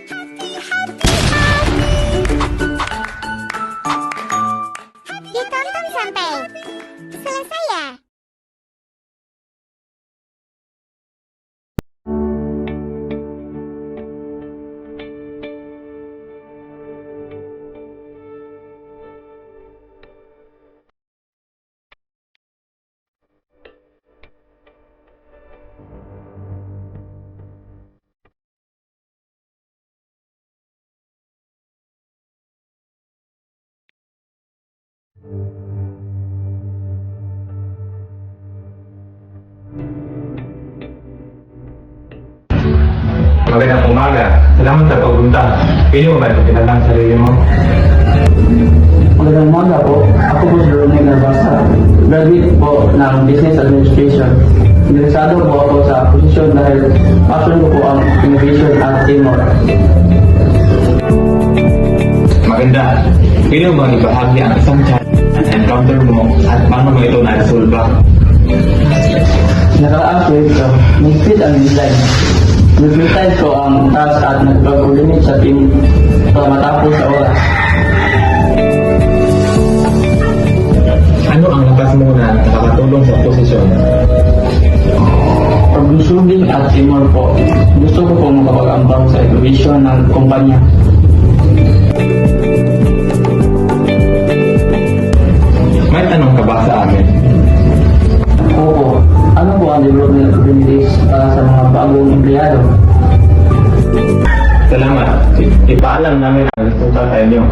Ditonton sampai selesai ya. Magandang umaga. Salamat sa pagpunta. Pili mo ba ito kilala ang sarili mo? Magandang umaga po. Ako po si Romeo Narbasa. Graduate po ng Business Administration. Interesado po ako sa posisyon dahil passion ko po ang innovation at teamwork. Maganda. Pili mo bang ibahagi ang isang challenge na encounter mo at paano mo ito na-resolve? Nakaraang week ko, nag-fit ang design. Nag-retide ko ang task at nag-coordinate sa team para matapos sa oras. Ano ang lakas mo na nakakatulong sa posisyon? Problem-solving at teamwork po. Gusto ko pong makapag-ambang sa innovation ng kumpanya. May tanong ka ba sa amin? Opo, ano po ang development opportunities para sa mga bagong empleyado? Salamat. Ipaalam namin ang resulta sa inyo.